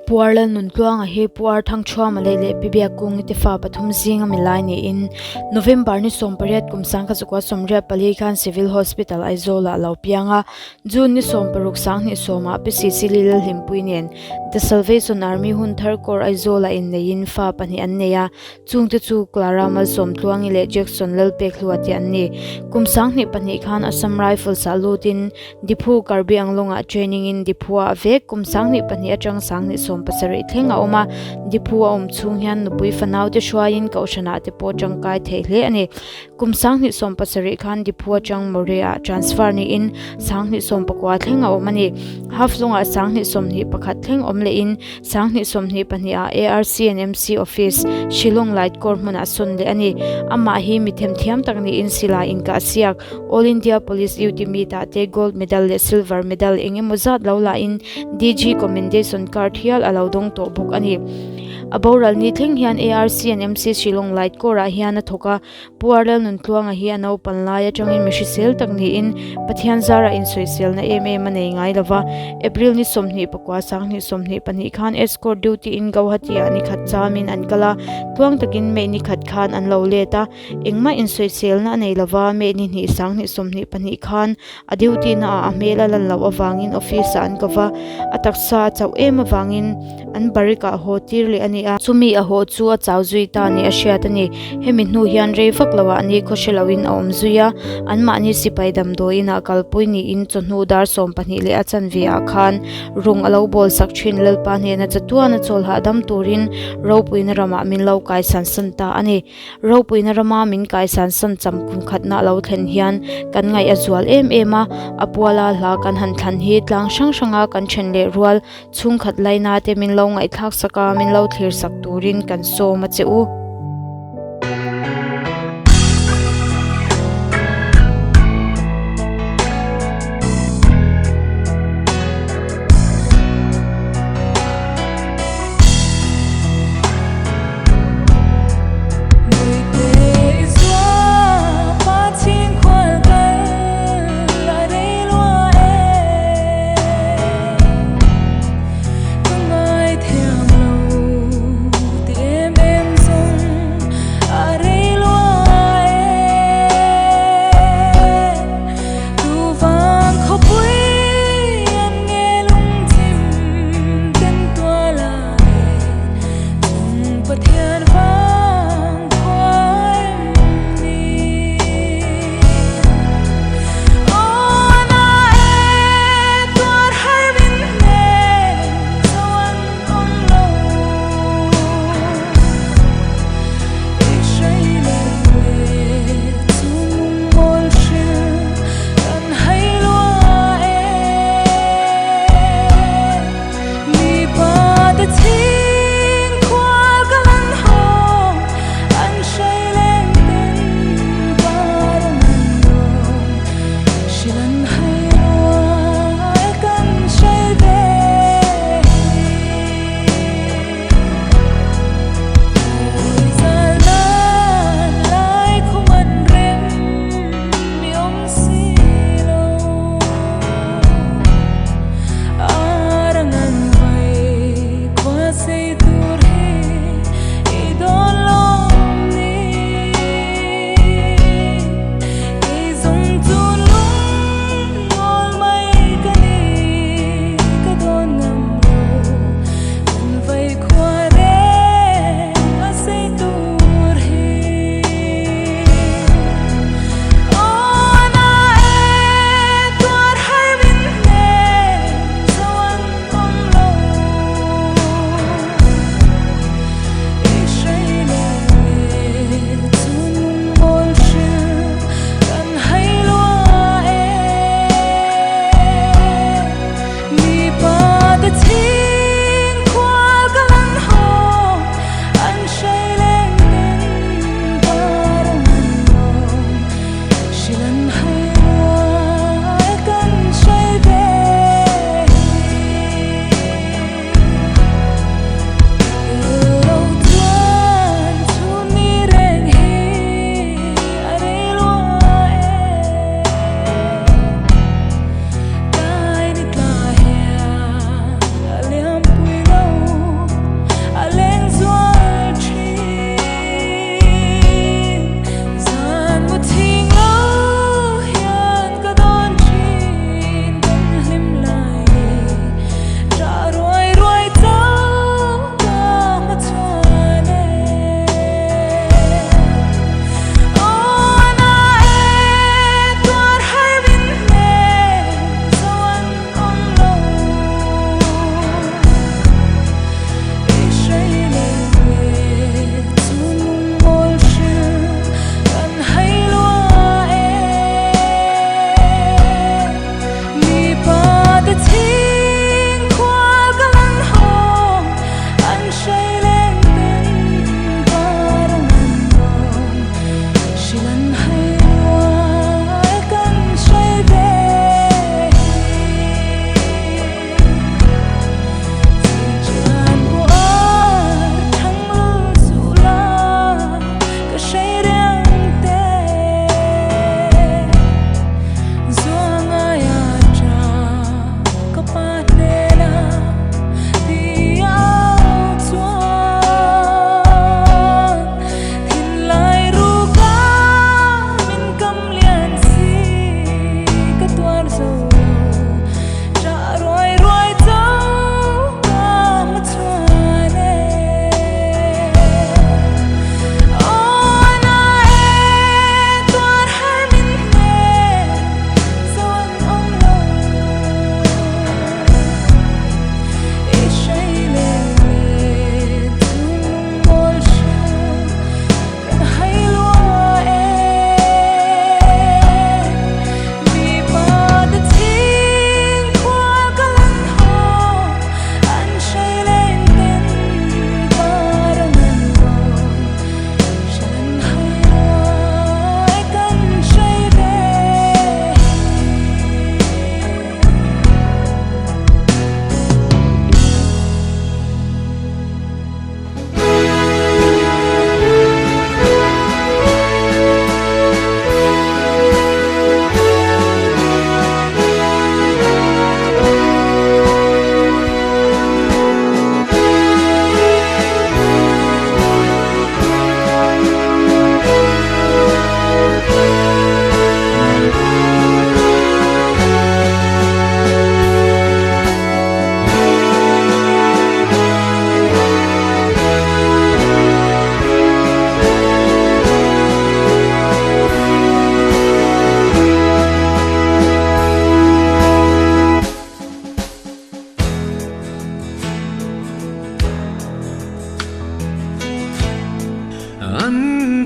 R Lalnuntluanga he puar thang chua malele pibia kung itifa pathum zinga milai ni in November ni sompariat kumsang kazukwa somria pali khan civil hospital aizola laupianga June ni somparuk sang ni soma PCC lilal himpuinen The Salvation Army hun thar kor aizola in nein fa pani anneya chungte chu Clara mal somtluang ile Jackson lal pekluati anni kumsang ni pani khan Assam Rifles salutin Diphu Karbi Anglonga training in Diphua vek kumsang ni pani atang sang ni pasari thenga oma Diphua chung hian nupui fanau te shwain kaushana te po changkai theile ani kumsang ni pasari khan Diphua chang morea transfer ni in sang ni pakwa thenga omani haflunga sang ni somni pakhat thleng omle in sang ni somni pania ARCNMC office Shillong light court muna sunle ani ama hi mithem thiam takni in sila inka siak All India Police Duty mita te gold medal le silver medal inge muzat laula in DG commendation card hial alaudong to buk ani aboral ni thing hian ARCNMC Shillong light kora hian thoka R Lalnuntluanga hi ano panlaya changin mishisel takni in pathian zara in soisel na manei ngai lawa April ni somni pakwa sang ni somni pani khan escort duty in Guwahati ani khat chamin an kala tuang takin me ni khat khan an lo leta engma in soisel na nei lawa me ni sang ni somni pani khan a duty na a mela lan law awangin office an kawa ataksa chaw em awangin an barika hotir le ani a chumi a ho chu a chaw zui ta ni a hriat ani hemi hnu hian reifak lawa ani khoshelawin a omzuya an ma ni sipai dam do in a kalpui ni in chonu dar som pani le a chanvia khan rung alo bol sak thin lalpa ne na chatua na cholha dam turin ropuina rama min lo kai san san ta ani ropuina rama min kai san san cham kun khatna lo thlen hian kan ngai azwal ema apwala hla kan han thlan hi tlang sang sanga kan chen le rual chung khat laina te min lo ngai thak saka min lo thlir sak turin kan so ma cheu Hãy subscribe cho kênh Ghiền Mì Gõ để không bỏ lỡ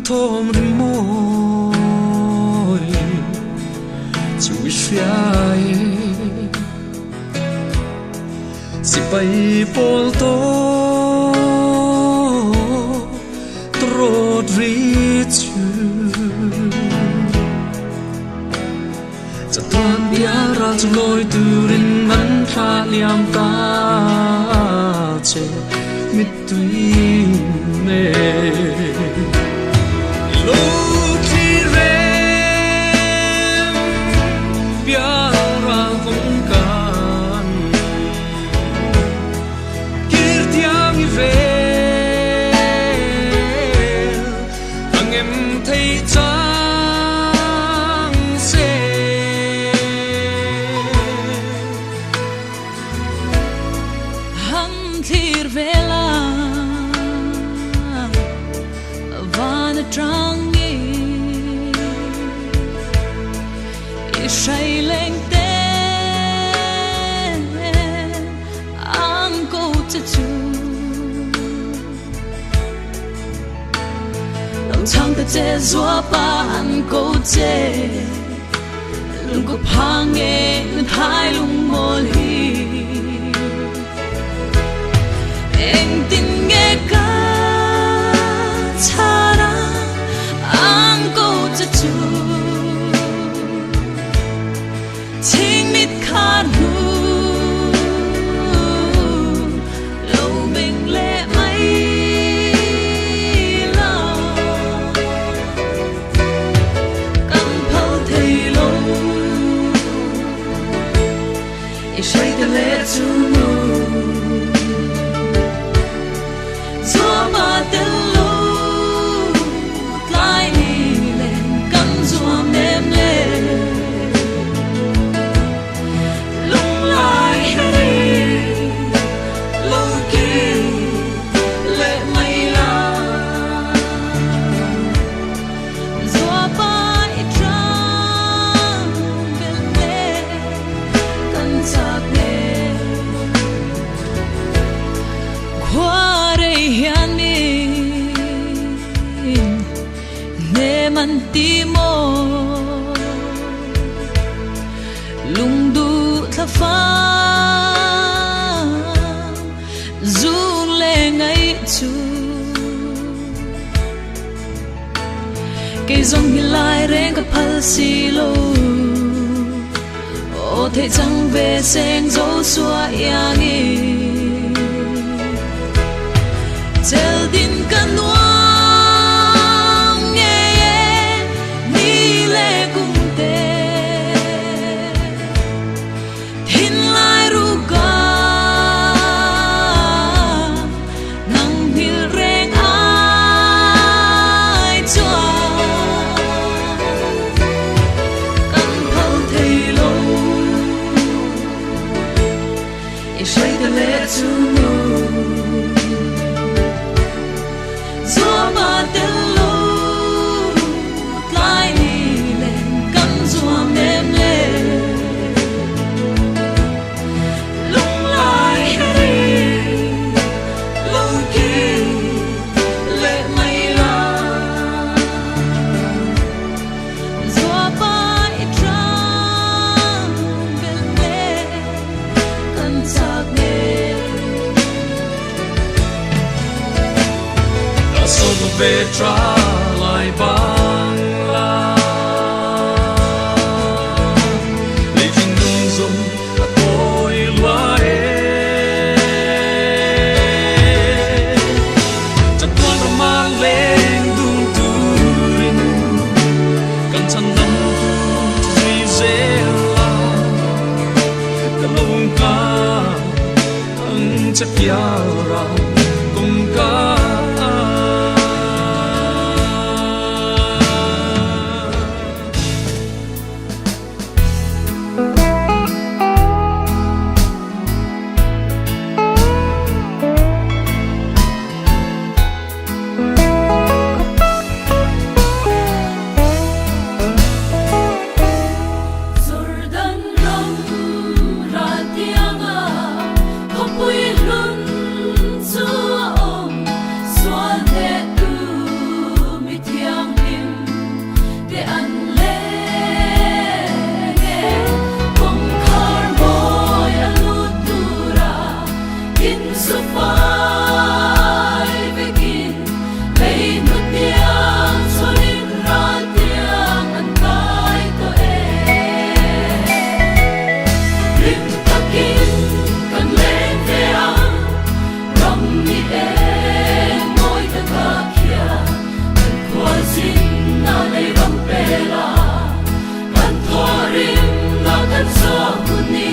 thom rim môi chui fiai si pai pol to trot richจะตอนเดียราจะลอยตูรินมันคลาเลียมตาเจมิดตุยเนลูกที่เรมเปียราคงกันกิรติยังเวอังเอ็มไทยจTrangi Ishai lengten Ang ko tatu Long chang ta te zua pa ang ko te Lung ko pange thai lung mol hi Eng tin nge ka chara to ting mit khan hu lo bing le mai lo kam phau thei lo e shai de le tu mo so ba de lo Timo lung du tha fa zung le ngai chu ke zong hi lai reng ka phal si lo o the chang ve seng zo sua yang i tel din kan về trả lại bằng la để chính dung dung tôi lại chắc quan mà lên dung turin cần chân năm gì dễ la cái lông ca anh chắc kia ra cùng ca in su phai begin lei nu tiang solin ran tiang an kai to e lim takin kan len ve ang ram ni e moi ta ka kia kan kwa sin na lei ram pela kan thorim na kan so kuni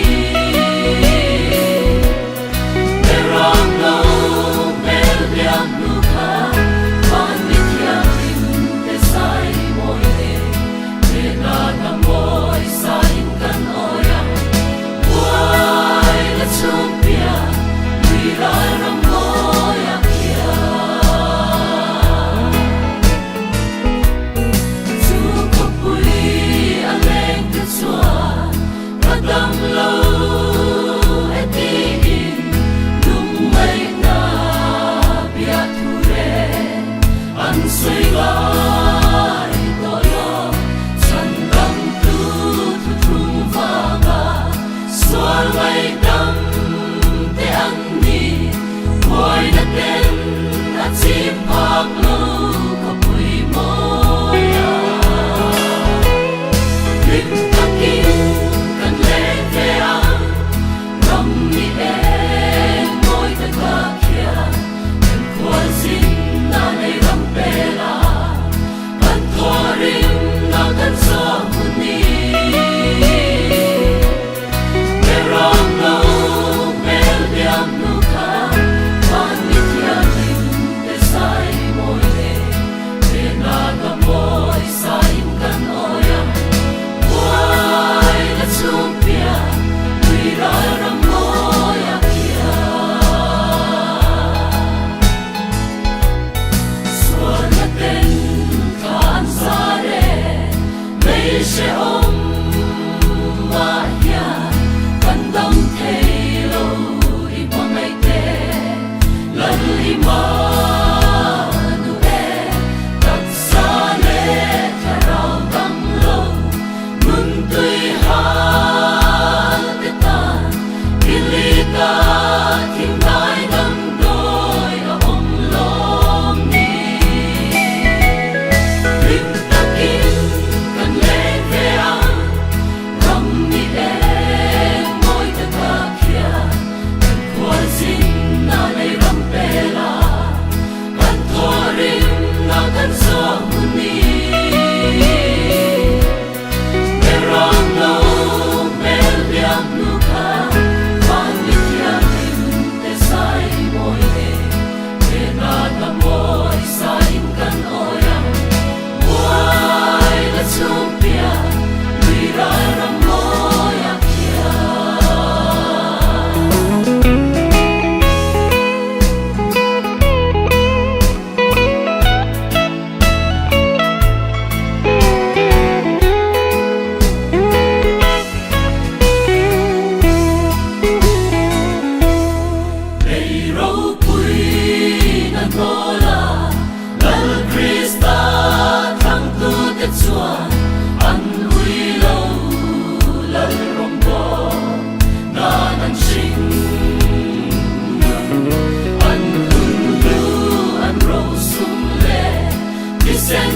Send